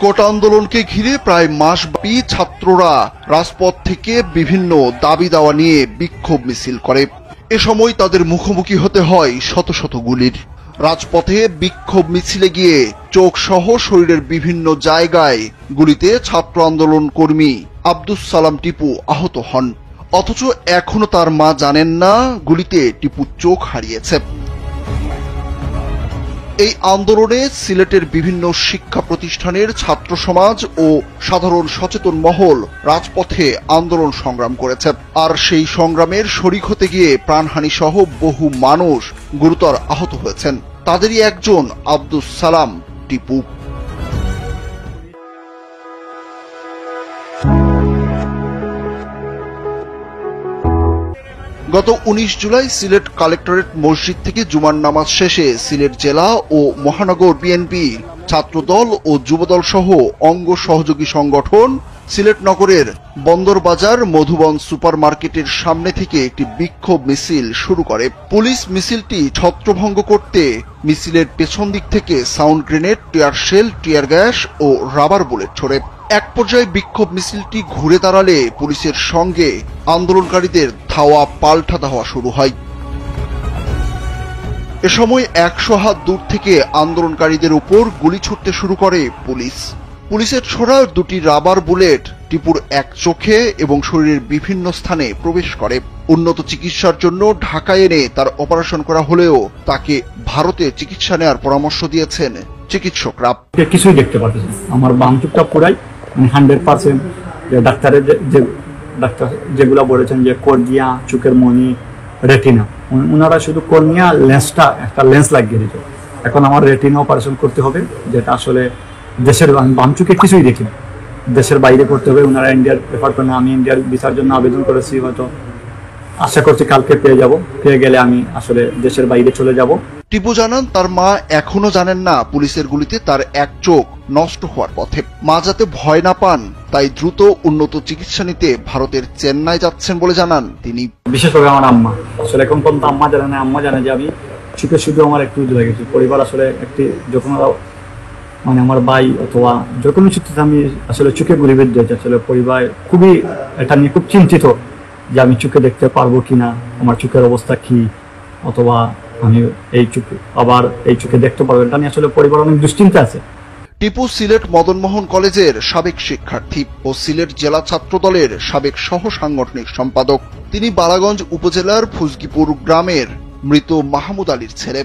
কোটা আন্দোলনকে ঘিরে প্রায় মাসব্যাপী ছাত্ররা রাজপথ থেকে বিভিন্ন দাবি দাওয়া নিয়ে বিক্ষোভ মিছিল করে। এ সময় তাদের মুখোমুখি হতে হয় শত শত গুলির। রাজপথে বিক্ষোভ মিছিলে গিয়ে চোখ সহ শরীরের বিভিন্ন জায়গায় গুলিতে ছাত্র আন্দোলন কর্মী আব্দুস সালাম টিপু আহত হন। অথচ এখনো তার মা জানেন না গুলিতে টিপু চোখ হারিয়েছে। এই আন্দোলনে সিলেটের বিভিন্ন শিক্ষা প্রতিষ্ঠানের ছাত্র সমাজ ও সাধারণ সচেতন মহল রাজপথে আন্দোলন সংগ্রাম করেছে। আর সেই সংগ্রামের শরিক হতে গিয়ে প্রাণহানি সহ বহু মানুষ গুরুতর আহত হয়েছেন। তাদেরই একজন আব্দুস সালাম টিপু। গত 19 জুলাই সিলেট কালেক্টরেট মসজিদ থেকে জুমার নামাজ শেষে সিলেট জেলা ও মহানগর বিএনপি ছাত্রদল ও যুবদল সহ অঙ্গ সহযোগী সংগঠন সিলেট নগরের বন্দরবাজার মধুবন সুপার মার্কেটের সামনে থেকে একটি বিক্ষোভ মিছিল শুরু করে। পুলিশ মিছিলটি ছত্রভঙ্গ করতে মিছিলের পেছন দিক থেকে sound grenade, tear shell, tear gas ও রাবার বুলেট ছোড়ে। এক পর্যায়ে বিক্ষোভ মিছিলটি ঘুরে দাঁড়ালে পুলিশের সঙ্গে আন্দোলনকারীদের ধাওয়া পাল্টা ধাওয়া শুরু হয়। এ সময় 100 হাত দূর থেকে আন্দোলনকারীদের উপর গুলি ছুড়তে শুরু করে পুলিশ। পুলিশের ছোড়া দুটি রাবার বুলেট টিপুর এক চোখে এবং শরীরের বিভিন্ন স্থানে প্রবেশ করে। উন্নত চিকিৎসার জন্য ঢাকায় এনে তার অপারেশন করা হলেও তাকে ভারতে চিকিৎসা নেওয়ার পরামর্শ দিয়েছেন চিকিৎসকরা। কিছুই দেখতে পাচ্ছি, আমার বাম চোখটা পুরাই 100%। ডাক্তারের ডাক্তার যেগুলো বলেছেন যে কর্নিয়া, চোখের মনি, রেটিনা, ওনারা শুধু কর্নিয়া লেন্সটা একটা লেন্স লাগিয়ে দিত। এখন আমার রেটিনা অপারেশন করতে হবে, যেটা আসলে দেশের বাম চোখে কিছুই দেখি না, দেশের বাইরে করতে হবে। ওনারা ইন্ডিয়ার প্রেফার করেন, আমি ইন্ডিয়ার ভিসার জন্য আবেদন করেছি, হয়তো আশা করছি কালকে পেয়ে যাব। পেয়ে গেলে আমি আসলে দেশের বাইরে চলে যাব। টিপু জানান তার মা এখনো জানেন না পুলিশের গুলিতে তার এক চোখ নষ্ট হওয়ার পথে। মা যাতে ভয় না পান তাই দ্রুত উন্নত চিকিৎসা নিতে ভারতের চেন্নাই যাচ্ছেন বলে জানান তিনি। বিশেষ করে আমার আম্মা, আসলে এখন পর্যন্ত আম্মা জানে না, আম্মা জানে যে আমি চোখে শুধু আমার একটু জ্বলে গেছি। পরিবার আসলে একটি যখন মানে আমার ভাই অথবা যে কোনো সূত্রে আমি আসলে চোখে গুলি বেঁধেছি, আসলে পরিবার খুবই এটা নিয়ে খুব চিন্তিত যে আমি চোখে দেখতে পারবো কিনা, আমার চোখের অবস্থা কি, অথবা আমি এই চোখে দেখতে পারবো, এটা নিয়ে আসলে পরিবার অনেক দুশ্চিন্তা আছে। টিপু সিলেট মদনমোহন কলেজের সাবেক শিক্ষার্থী ও সিলেট জেলা ছাত্র দলের সাবেক সহ সাংগঠনিক সম্পাদক। তিনি বালাগঞ্জ উপজেলার ফুজকিপুর গ্রামের মৃত মাহমুদ আলীর ছেলে।